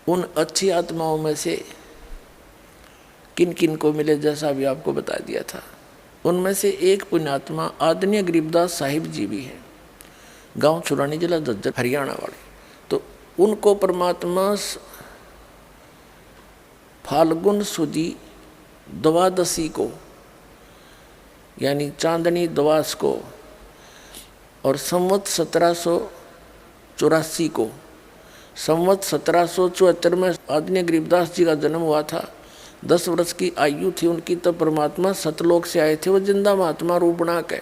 उन अच्छी आत्माओं में से किन किन को मिले, जैसा अभी आपको बता दिया था। उनमें से एक पुण्यात्मा आदरणीय गरीबदास साहिब जी भी हैं, गांव छुरानी, जिला झज्जर, हरियाणा वाले। तो उनको परमात्मा फाल्गुन सुदी द्वादशी को, यानी चांदनी द्वास को, और संवत 1784 को, संवत 1774 में आदरणीय गरीबदास जी का जन्म हुआ था। 10 वर्ष की आयु थी उनकी, तब परमात्मा सतलोक से आए थे, वो जिंदा महात्मा रूप बना के,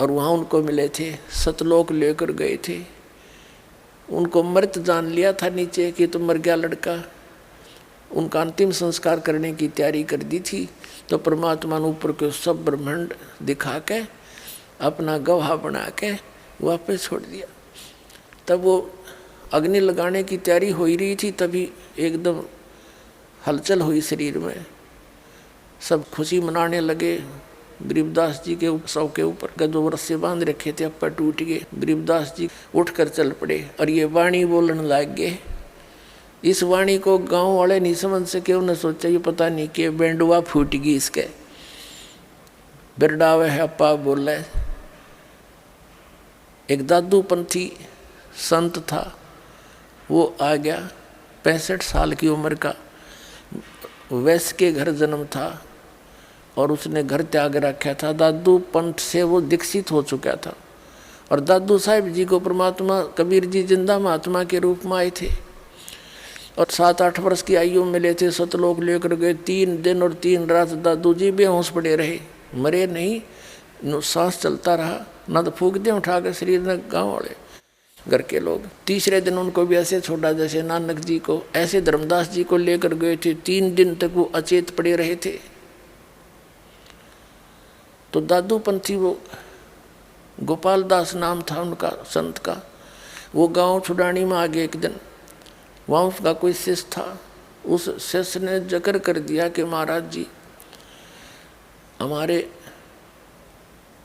और वहाँ उनको मिले थे, सतलोक लेकर गए थे। उनको मृत जान लिया था नीचे कि तो मर गया लड़का। उनका अंतिम संस्कार करने की तैयारी कर दी थी, तो परमात्मा ने ऊपर के सब ब्रह्मांड दिखा के अपना गवाह बना के वापस छोड़ दिया। तब वो अग्नि लगाने की तैयारी हो ही रही थी, तभी एकदम हलचल हुई शरीर में, सब खुशी मनाने लगे। गरीबदास जी के शव के ऊपर जो रस्से बांध रखे थे अब पर टूट गए। गरीबदास जी उठकर चल पड़े और ये वाणी बोलने लग गए। इस वाणी को गांव वाले नहीं समझ सके, उन्हें सोचा ये पता नहीं कि बेंडुआ फूट गई इसके, बिरडावे है अपा बोला। एक दादू पंथी संत था, वो आ गया, 65 साल की उम्र का, वैश्य के घर जन्म था और उसने घर त्याग रखा था। दादू पंथ से वो दीक्षित हो चुका था, और दादू साहिब जी को परमात्मा कबीर जी जिंदा महात्मा के रूप में आए थे, और 7-8 वर्ष की आयु में मिले थे, सतलोक लेकर गए। 3 दिन और 3 रात दादू जी बेहोश पड़े रहे, मरे नहीं, सांस चलता रहा, ना तो फूक दे उठा कर शरीर ने गाँव वाले घर के लोग। तीसरे दिन उनको भी ऐसे छोड़ा जैसे नानक जी को, ऐसे धर्मदास जी को लेकर गए थे। 3 दिन तक वो अचेत पड़े रहे थे। तो दादू पंथी, वो गोपाल दास नाम था उनका संत का, वो गांव छुड़ानी में आ गए एक दिन। वहाँ उसका कोई शिष्य था, उस शिष्य ने जिक्र कर दिया कि महाराज जी हमारे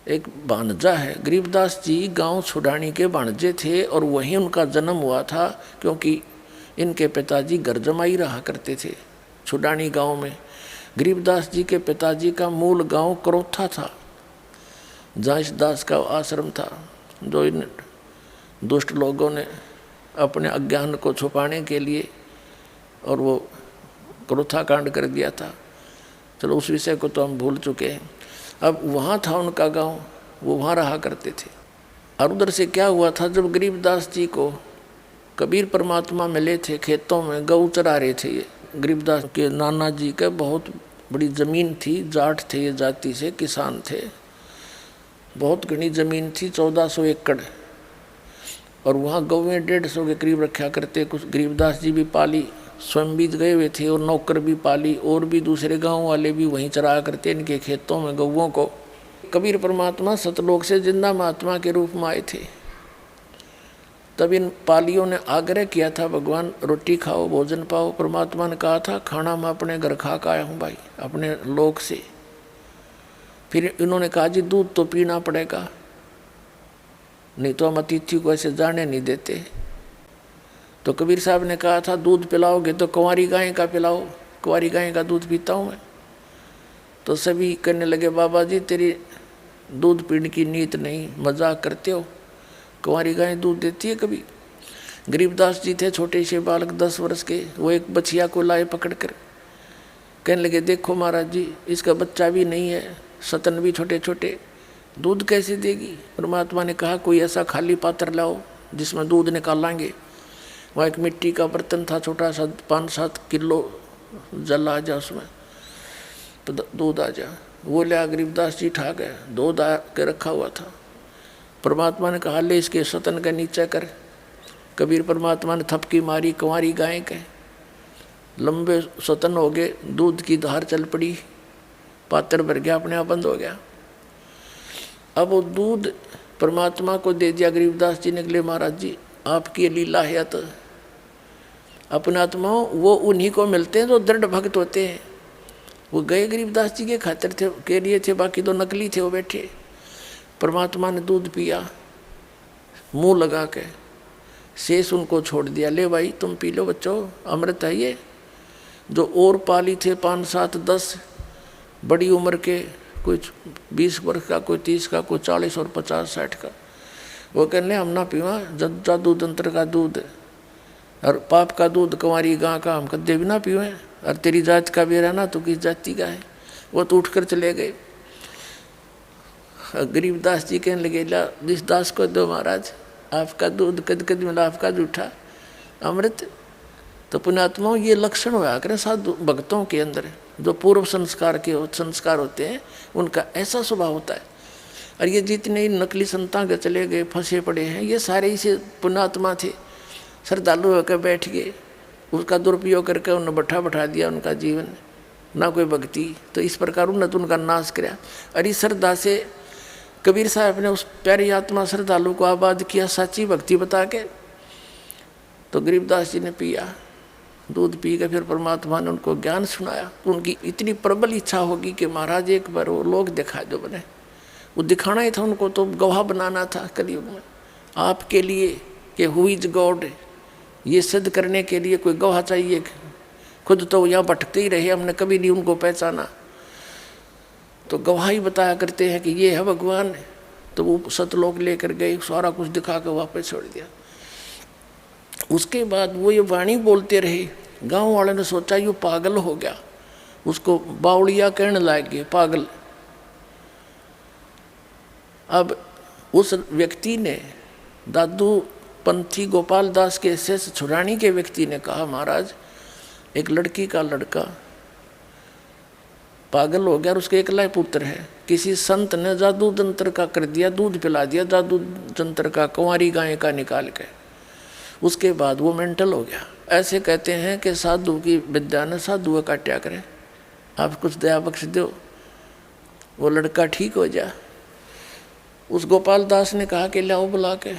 एक भांजा है। गरीबदास जी गांव छुड़ानी के भांजे थे और वहीं उनका जन्म हुआ था, क्योंकि इनके पिताजी घर जमाई रहा करते थे छुड़ानी गांव में। गरीबदास जी के पिताजी का मूल गांव करोथा था, जहाँ इस दास का आश्रम था, जो इन दुष्ट लोगों ने अपने अज्ञान को छुपाने के लिए और वो क्रोथा कांड कर दिया था। चलो उस विषय को तो हम भूल चुके हैं। अब वहाँ था उनका गांव, वो वहाँ रहा करते थे। और उधर से क्या हुआ था, जब गरीबदास जी को कबीर परमात्मा मिले थे, खेतों में गऊ चरा रहे थे। ये गरीबदास के नाना जी के बहुत बड़ी ज़मीन थी, जाट थे, ये जाति से किसान थे, बहुत घनी ज़मीन थी, 1400 एकड़, और वहाँ गौवें 150 के करीब रखा करते। कुछ गरीबदास जी भी पाली, स्वयं भी गए हुए थे, और नौकर भी पाली, और भी दूसरे गांव वाले भी वहीं चराया करते इनके खेतों में गौवों को। कबीर परमात्मा सतलोक से जिंदा महात्मा के रूप में आए थे। तब इन पालियों ने आग्रह किया था, भगवान रोटी खाओ, भोजन पाओ। परमात्मा ने कहा था, खाना मैं अपने घर खा के आया हूँ भाई, अपने लोक से। फिर इन्होंने कहा जी दूध तो पीना पड़ेगा, नहीं तो हम अतिथि को ऐसे जाने नहीं देते। तो कबीर साहब ने कहा था, दूध पिलाओगे तो कुंवारी गाय का पिलाओ, कुंवारी गाय का दूध पीता हूँ मैं। तो सभी कहने लगे, बाबा जी तेरी दूध पीने की नीयत नहीं, मजाक करते हो, कुंवारी गाय दूध देती है कभी? गरीबदास जी थे छोटे से बालक 10 वर्ष के, वो एक बछिया को लाए पकड़ कर, कहने लगे देखो महाराज जी इसका बच्चा भी नहीं है, सतन भी छोटे छोटे, दूध कैसे देगी? परमात्मा ने कहा कोई ऐसा खाली पात्र लाओ जिसमें दूध निकालेंगे। वहाँ एक मिट्टी का बर्तन था छोटा सा, 5-7 किलो जल आ जा उसमें, तो दूध आ जा। वो लिया, गरीबदास जी ठा गए, दूध आ के रखा हुआ था। परमात्मा ने कहा ले इसके सतन का नीचे कर। कबीर परमात्मा ने थपकी मारी, कुंवारी गाय के लंबे सतन हो गए, दूध की धार चल पड़ी, पात्र भर गया, अपने आप बंद हो गया। अब वो दूध परमात्मा को दे दिया। गरीबदास जी ने, महाराज जी आपकी लीला है। तो अपने आत्माओं वो उन्हीं को मिलते हैं जो दृढ़ भक्त होते हैं। वो गए गरीबदास जी के खातिर थे, के लिए थे, बाकी तो नकली थे वो बैठे। परमात्मा ने दूध पिया मुंह लगा के, शेष उनको छोड़ दिया, ले भाई तुम पी लो बच्चों, अमृत है ये। जो और पाली थे 5, 7, 10 बड़ी उम्र के, कोई 20 वर्ष का, कोई 30 का, कोई 40 और 50, 60 का, वो कहने हम ना पीवा जादू तंत्र का दूध और पाप का दूध, कुंवारी गां का हम कदे भी ना पीवे, और तेरी जात का भी रहना, तो किस जाति का है। वो तो उठकर चले गए। गरीबदास जी कहने लगे, ला जिस दास को दो महाराज, आपका दूध कद कद मिला, आपका जूठा अमृत। तो पुण्यात्माओं, ये लक्षण होया करें साधु भक्तों के अंदर, जो पूर्व संस्कार होते हैं, उनका ऐसा स्वभाव होता है। और ये जितने नकली संतां के चले गए फंसे पड़े हैं, ये सारे इसे पुण्यात्मा थे, श्रद्धालु होकर बैठ गए, उसका दुरुपयोग करके उन्होंने बैठा दिया उनका जीवन, ना कोई भक्ति। तो इस प्रकार उन्होंने उनका नाश किया। और इस श्रद्धा से कबीर साहब ने उस प्यारी आत्मा श्रद्धालु को आबाद किया सच्ची भक्ति बता के। तो गरीबदास जी ने पिया दूध, पी के फिर परमात्मा ने उनको ज्ञान सुनाया। उनकी इतनी प्रबल इच्छा होगी कि महाराज एक बार वो लोग दिखा दो बने, वो दिखाना ही था उनको, तो गवाह बनाना था कलयुग में आपके लिए कि हु इज गॉड, ये सिद्ध करने के लिए कोई गवाह चाहिए। खुद तो यहाँ भटकते ही रहे, हमने कभी नहीं उनको पहचाना, तो गवाही बताया करते हैं कि ये है भगवान। तो वो सतलोक लेकर गए, सारा कुछ दिखा कर वापस छोड़ दिया। उसके बाद वो ये वाणी बोलते रहे। गांव वाले ने सोचा ये पागल हो गया, उसको बावड़िया कहने लग गए, पागल। अब उस व्यक्ति ने, दादू पंथी गोपाल दास के शेष छुड़ानी के व्यक्ति ने कहा, महाराज एक लड़की का लड़का पागल हो गया और उसके एकला पुत्र है, किसी संत ने जादू तंत्र का कर दिया, दूध पिला दिया जादू तंत्र का, कुंवारी गाय का निकाल के, उसके बाद वो मेंटल हो गया। ऐसे कहते हैं कि साधु की विद्या ने साधु काट्या करे, आप कुछ दया बख्श दो, वो लड़का ठीक हो जाए। उस गोपाल दास ने कहा कि लाओ बुला के,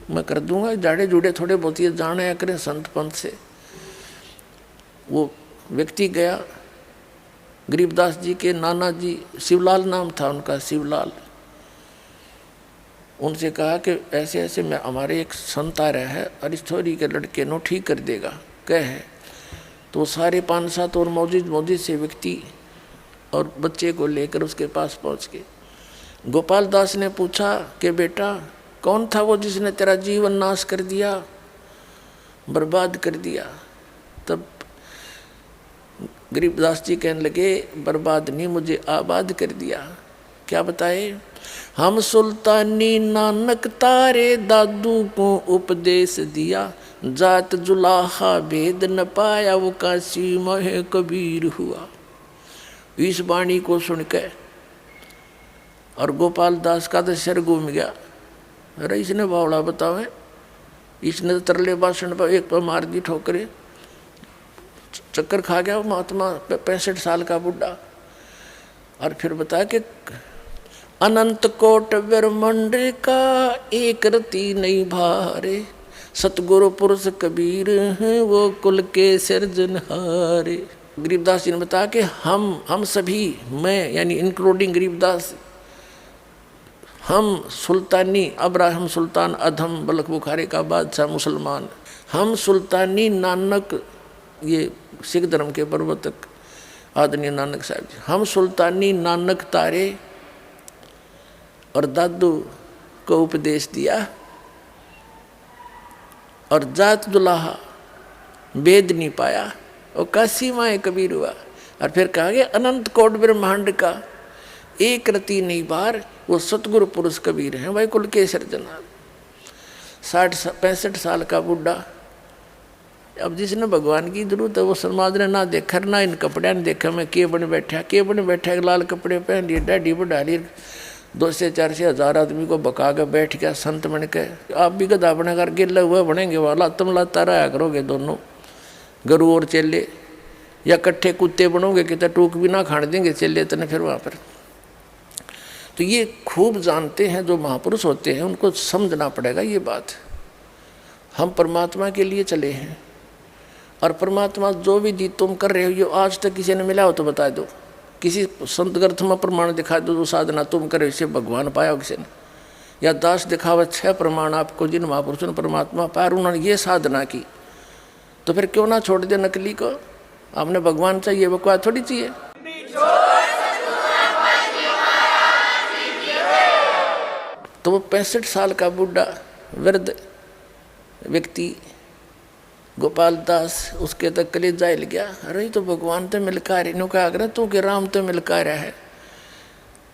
मैं कर दूंगा, जाड़े जुड़े थोड़े बहुत ये जाने करें संत पंथ से। वो व्यक्ति गया, गरीबदास जी के नाना जी, शिवलाल नाम था उनका, शिवलाल, उनसे कहा कि ऐसे ऐसे मैं, हमारे एक संत आ रहा है और इस छोरी के लड़के नो ठीक कर देगा, कह है। तो सारे 5-7 और मौजूद से व्यक्ति और बच्चे को लेकर उसके पास पहुंच गए। गोपाल दास ने पूछा कि बेटा कौन था वो जिसने तेरा जीवन नाश कर दिया, बर्बाद कर दिया। तब गरीबदास जी कहने लगे, बर्बाद नहीं, मुझे आबाद कर दिया। क्या बताए? हम सुल्तानी नानक तारे दादू को उपदेश दिया, जात जुलाहा भेद न पाया, वो काशी में कबीर हुआ। इस वाणी को सुनकर और गोपाल दास का तो सिर घूम गया। अरे इसने बावड़ा बतावे, इसने तो तरले भाषण पर एक पर मार दी ठोकरे, चक्कर खा गया महात्मा 65 साल का बुढ़ा। और फिर बताया कि अनंत कोट ब्रह्मांड का एक रति नहीं भारे, सतगुरु पुरुष कबीर हैं वो कुल के सिरजनहारे। गरीबदास जी ने बताया कि हम सभी, मैं यानी इंक्लूडिंग गरीबदास, हम सुल्तानी अब्राहम सुल्तान अधम बलख बुखारे का बादशाह मुसलमान, हम सुल्तानी नानक, ये सिख धर्म के प्रवर्तक आदरणीय नानक साहब जी, हम सुल्तानी नानक तारे और दादू को उपदेश दिया, और जात दुलाहा वेद नहीं पाया, और काशी माए कबीर हुआ। और फिर कहा गया अनंत कोट ब्रह्मांड का एक रति नहीं बार, वो सतगुरु पुरुष कबीर हैं भाई कुल के सिरजनहार। 65 साल का बुढ़ा। अब जिसने भगवान की जरूरत है वो समाज ने ना देखा, ना इन कपड़े ने देखा, मैं के बन बैठा लाल कपड़े पहन लिए, डाढ़ी बढ़ा ली, 2 से 4 से 1000 आदमी को बका कर बैठ गया संत बन के। आप भी गधा बना कर गिरले हुए बनेंगे, वाला तुम लाता रहा करोगे दोनों, गरु और चेले, या कट्ठे कुत्ते बनोगे कि टूक भी ना खाने देंगे चेले तने फिर वहाँ पर। तो ये खूब जानते हैं जो महापुरुष होते हैं, उनको समझना पड़ेगा ये बात। हम परमात्मा के लिए चले हैं, और परमात्मा जो भी दी तुम कर रहे हो, ये आज तक किसी ने मिला हो तो बता दो, किसी संत ग्रंथ में प्रमाण दिखा दो, जो साधना तुम कर रहे हो इसे भगवान पाया हो किसी ने? या दास दिखावे 6 प्रमाण आपको जिन महापुरुषों ने परमात्मा पार उन्होंने ये साधना की, तो फिर क्यों ना छोड़ दे नकली को। आपने भगवान चाहिए, बकवास थोड़ी चाहिए। तो वो 65 साल का बूढ़ा वृद्ध व्यक्ति गोपाल दास उसके तक कलेजा हिल गया। अरे तो भगवान तो मिलका रहे, कहा अगर तू के राम तो मिलका रहा है।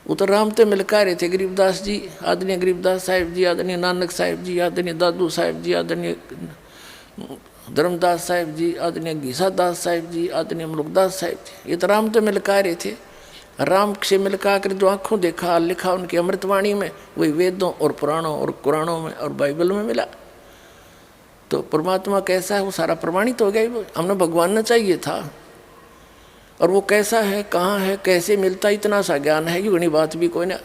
वो तो राम तो मिलका रहे थे गरीबदास जी, आदरणीय गरीबदास साहिब जी, आदरणीय नानक साहिब जी, आदरणीय दादू साहिब जी, आदरणीय धर्मदास साहिब जी, आदरणीय घीसा दास साहिब जी, आदरणीय मुलुकदास साहिब जी, ये तो राम तो मिलका रहे थे। राम से मिलका कर जो आंखों देखा लिखा उनकी अमृतवाणी में, वही वेदों और पुराणों और कुरानों में और बाइबल में मिला। तो परमात्मा कैसा है वो सारा प्रमाणित हो गया। हमने भगवान न चाहिए था, और वो कैसा है, कहाँ है, कैसे मिलता, इतना सा ज्ञान है, ये घनी बात भी कोई ना।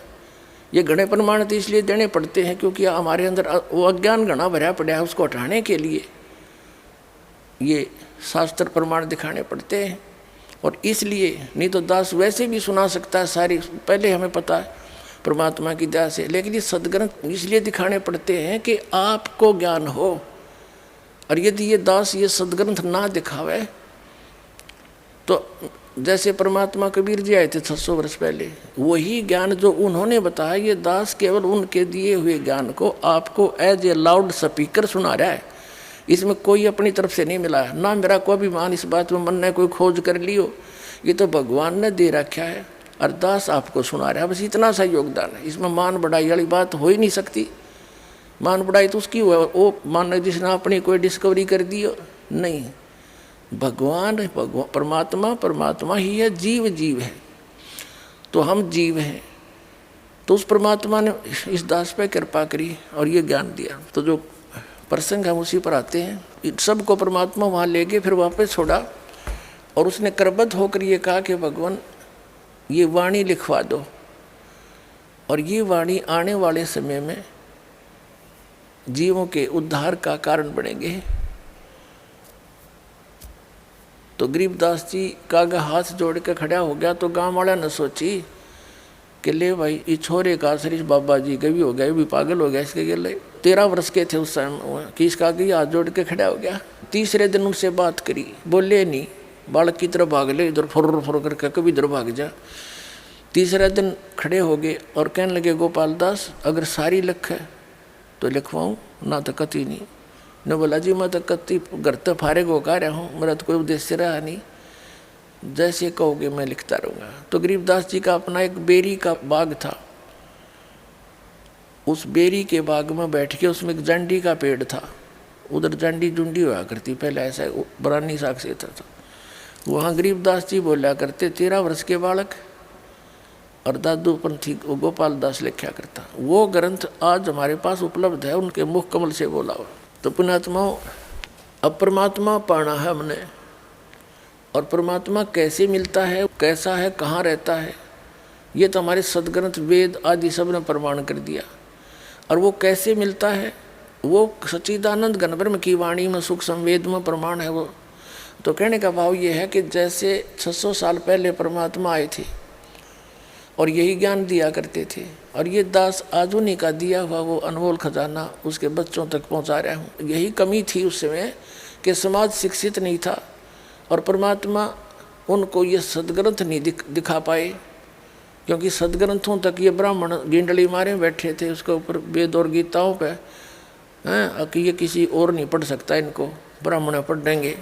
ये घने प्रमाण तो इसलिए देने पड़ते हैं क्योंकि हमारे अंदर वो अज्ञान घना भरा पड़ा है, उसको हटाने के लिए ये शास्त्र प्रमाण दिखाने पड़ते हैं। और इसलिए नहीं तो दास वैसे भी सुना सकता है सारी, पहले हमें पता है परमात्मा की दया से, लेकिन ये सदग्रंथ इसलिए दिखाने पड़ते हैं कि आपको ज्ञान हो। और यदि ये दास ये सदग्रंथ ना दिखावे तो जैसे परमात्मा कबीर जी आए थे 600 वर्ष पहले, वही ज्ञान जो उन्होंने बताया, ये दास केवल उनके दिए हुए ज्ञान को आपको एज ए लाउड स्पीकर सुना रहा है। इसमें कोई अपनी तरफ से नहीं मिला है, ना मेरा कोई अभिमान इस बात में मन ने कोई खोज कर ली हो, ये तो भगवान ने दे रखा है और दास आपको सुना रहा है, बस इतना सा योगदान है। इसमें मान बढ़ाई वाली बात हो ही नहीं सकती। मान बढ़ाई तो उसकी हुआ, वो मान जिसने अपनी कोई डिस्कवरी कर दी हो, नहीं। भगवान परमात्मा परमात्मा ही है, जीव जीव है, तो हम जीव हैं। तो उस परमात्मा ने इस दास पे कृपा करी और ये ज्ञान दिया। तो जो प्रसंग हम उसी पर आते हैं। इन सबको परमात्मा वहाँ ले गए, फिर वापस छोड़ा और उसने करबद्ध होकर ये कहा कि भगवान ये वाणी लिखवा दो, और ये वाणी आने वाले समय में जीवों के उद्धार का कारण बनेंगे। तो गरीबदास जी का हाथ जोड़ के खड़ा हो गया। तो गांव वाला ने सोची कि ले भाई ये छोरे का शरीर बाबा जी के भी हो गया, भी पागल हो गया, इसके गले 13 वर्ष के थे उस टाइम कि इसका कि हाथ जोड़ के खड़ा हो गया। तीसरे दिन उनसे बात करी, बोले नहीं, बालक की तरफ भाग ले, इधर फुर फुर करके कभी इधर भाग जा। तीसरे दिन खड़े हो गए और कहने लगे गोपाल दास अगर सारी लिख है तो लिखवाऊँ, ना तो कती नहीं। न बोला जी मैं तो कत्ती घर तो फारे को कह रहा हूँ, मेरा तो कोई उद्देश्य रहा नहीं, जैसे कहोगे मैं लिखता रहूँगा। तो गरीबदास जी का अपना एक बेरी का बाग था, उस बेरी के बाग में बैठ के उसमें एक जंडी का पेड़ था, उधर जंडी जुंडी हुआ करती पहले, ऐसा बरानी साग से था। वहाँ गरीबदास जी बोला करते 13 वर्ष के बालक और दादू पंथी गोपाल दास लिखा करता। वो ग्रंथ आज हमारे पास उपलब्ध है, उनके मुख कमल से बोला हुआ। तो पुण्यात्माओं, अब परमात्मा पाना है हमने, और परमात्मा कैसे मिलता है, कैसा है, कहाँ रहता है, ये तो हमारे सदग्रंथ वेद आदि सब ने प्रमाण कर दिया। और वो कैसे मिलता है, वो सच्चिदानंद घनब्रह्म की वाणी में सुख संवेद में प्रमाण है वो। तो कहने का भाव ये है कि जैसे 600 साल पहले परमात्मा आए थे और यही ज्ञान दिया करते थे, और ये दास आधुनिक का दिया हुआ वो अनमोल खजाना उसके बच्चों तक पहुंचा रहा हूँ। यही कमी थी उस समय कि समाज शिक्षित नहीं था और परमात्मा उनको ये सदग्रंथ नहीं दिखा पाए, क्योंकि सदग्रंथों तक ये ब्राह्मण गिंडली मारे बैठे थे उसके ऊपर वेद और गीताओं पे हैं कि ये किसी और नहीं पढ़ सकता, इनको ब्राह्मण पढ़ देंगे।